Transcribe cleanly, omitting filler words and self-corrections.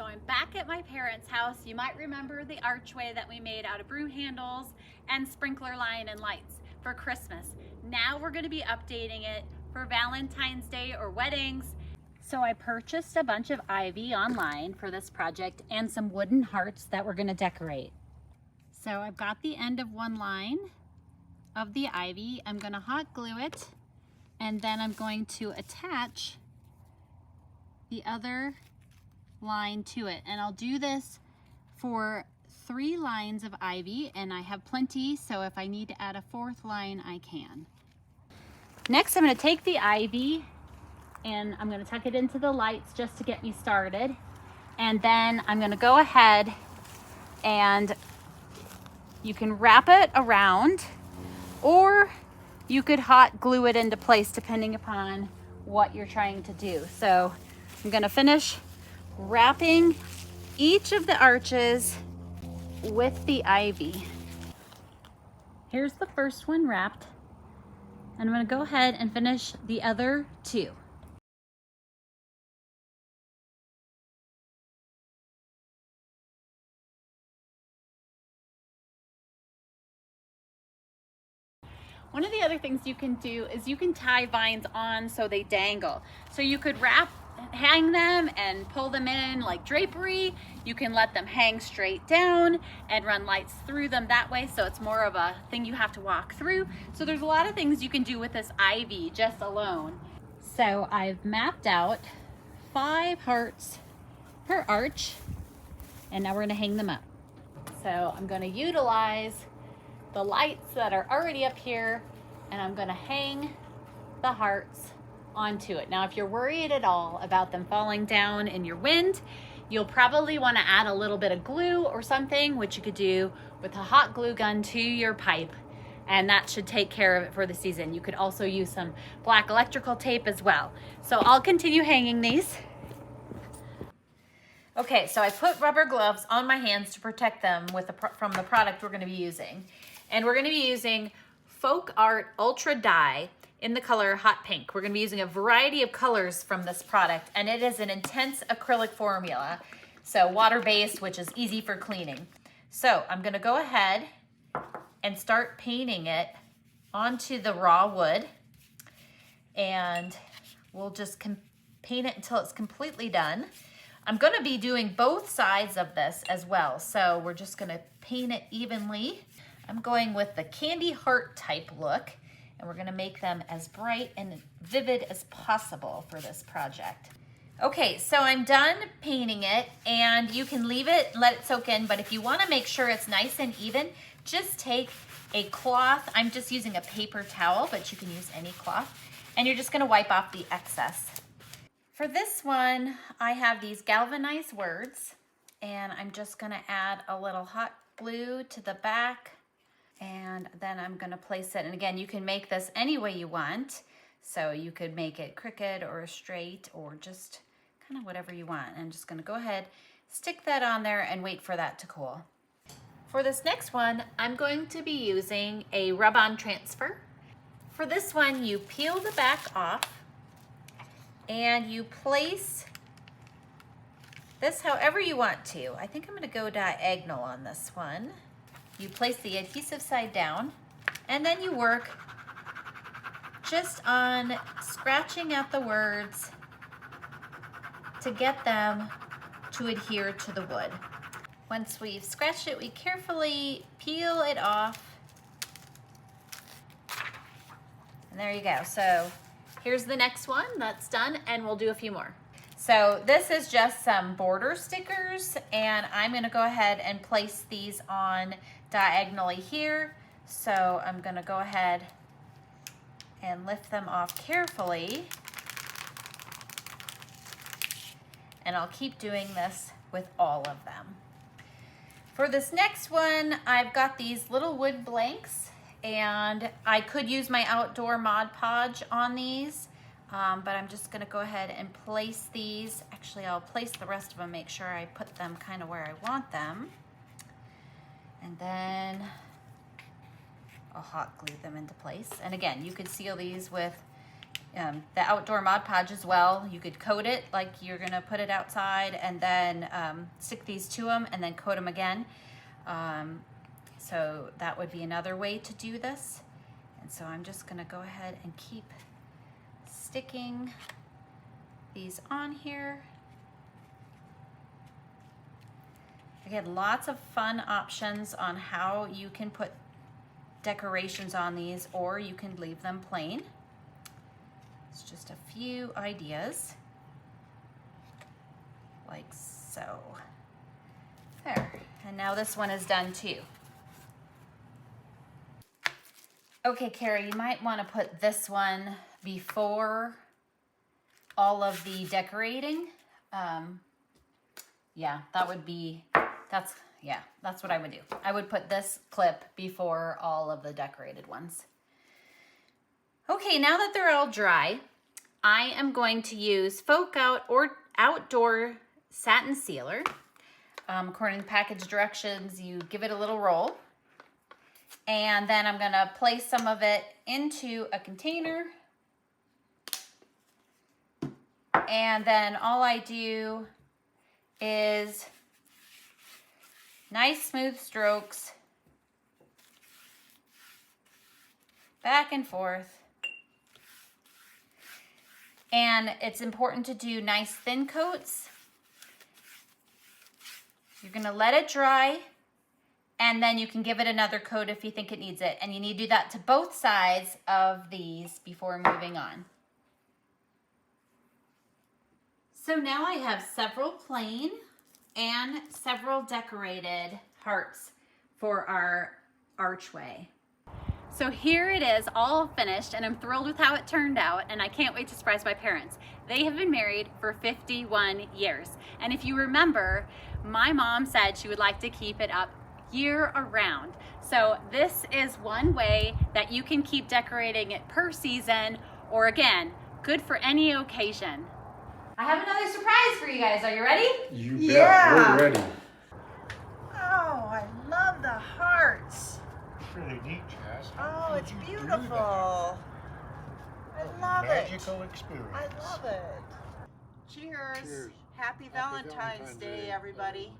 I'm back at my parents' house. You might remember the archway that we made out of broom handles and sprinkler line and lights for Christmas. Now we're going to be updating it for Valentine's Day or weddings. So I purchased a bunch of ivy online for this project and some wooden hearts that we're going to decorate. So I've got the end of one line of the ivy. I'm going to hot glue it, and then I'm going to attach the other line to it, and I'll do this for 3 lines of ivy, and I have plenty, so if I need to add a 4th line I can. Next I'm going to take the ivy and I'm going to tuck it into the lights just to get me started, and then I'm going to go ahead and you can wrap it around, or you could hot glue it into place depending upon what you're trying to do. So I'm going to finish wrapping each of the arches with the ivy. Here's the first one wrapped, and I'm going to go ahead and finish the other 2. One of the other things you can do is you can tie vines on so they dangle. So you could hang them and pull them in like drapery. You can let them hang straight down and run lights through them that way, so it's more of a thing you have to walk through. So there's a lot of things you can do with this ivy just alone. So I've mapped out 5 hearts per arch, and now we're going to hang them up. So I'm going to utilize the lights that are already up here, and I'm going to hang the hearts onto it. Now if you're worried at all about them falling down in your wind, you'll probably want to add a little bit of glue or something, which you could do with a hot glue gun to your pipe, and that should take care of it for the season. You could also use some black electrical tape as well. So I'll continue hanging these. Okay, so I put rubber gloves on my hands to protect them from the product we're going to be using. And we're going to be using Folk Art Ultra Dye in the color Hot Pink. We're going to be using a variety of colors from this product, and it is an intense acrylic formula, so water-based, which is easy for cleaning. So I'm going to go ahead and start painting it onto the raw wood, and we'll just paint it until it's completely done. I'm going to be doing both sides of this as well, so we're just going to paint it evenly. I'm going with the candy heart type look, and we're going to make them as bright and vivid as possible for this project. Okay, so I'm done painting it, and you can leave it, let it soak in, but if you want to make sure it's nice and even, just take a cloth. I'm just using a paper towel, but you can use any cloth, and you're just going to wipe off the excess. For this one, I have these galvanized words, and I'm just going to add a little hot glue to the back, and then I'm going to place it. And again, you can make this any way you want, so you could make it crooked or straight or just kind of whatever you want. I'm just going to go ahead, stick that on there, and wait for that to cool. For this next one, I'm going to be using a rub-on transfer. For this one, you peel the back off, and you place this however you want to. I think I'm going to go diagonal on this one. You place the adhesive side down, and then you work just on scratching out the words to get them to adhere to the wood. Once we've scratched it, we carefully peel it off. And there you go. So here's the next one that's done, and we'll do a few more. So this is just some border stickers, and I'm going to go ahead and place these on diagonally here. So I'm going to go ahead and lift them off carefully, and I'll keep doing this with all of them. For this next one, I've got these little wood blanks, and I could use my outdoor Mod Podge on these, but I'm just going to go ahead and place these. Actually, I'll place the rest of them, make sure I put them kind of where I want them. And then I'll hot glue them into place. And again, you could seal these with the outdoor Mod Podge as well. You could coat it like you're gonna put it outside, and then stick these to them and then coat them again. So that would be another way to do this. And so I'm just gonna go ahead and keep sticking these on here. Again, lots of fun options on how you can put decorations on these, or you can leave them plain. It's just a few ideas, like so. There, and now this one is done too. Okay, Carrie, you might want to put this one before all of the decorating. Yeah, that would be, that's what I would do. I would put this clip before all of the decorated ones. Okay, now that they're all dry, I am going to use Folk Out or Outdoor Satin Sealer. According to the package directions, you give it a little roll. And then I'm gonna place some of it into a container. And then all I do is nice smooth strokes, back and forth. And it's important to do nice thin coats. You're gonna let it dry, and then you can give it another coat if you think it needs it. And you need to do that to both sides of these before moving on. So now I have several plain and several decorated hearts for our archway. So here it is, all finished, and I'm thrilled with how it turned out, and I can't wait to surprise my parents. They have been married for 51 years. And if you remember, my mom said she would like to keep it up year around. So this is one way that you can keep decorating it per season, or again, good for any occasion. I have another surprise for you guys. Are you ready? You bet. Yeah. We're ready. Oh, I love the hearts. It's really neat, Chas. Oh, it's beautiful. I love it. Magical experience. I love it. Cheers. Cheers. Happy Valentine's Day, everybody.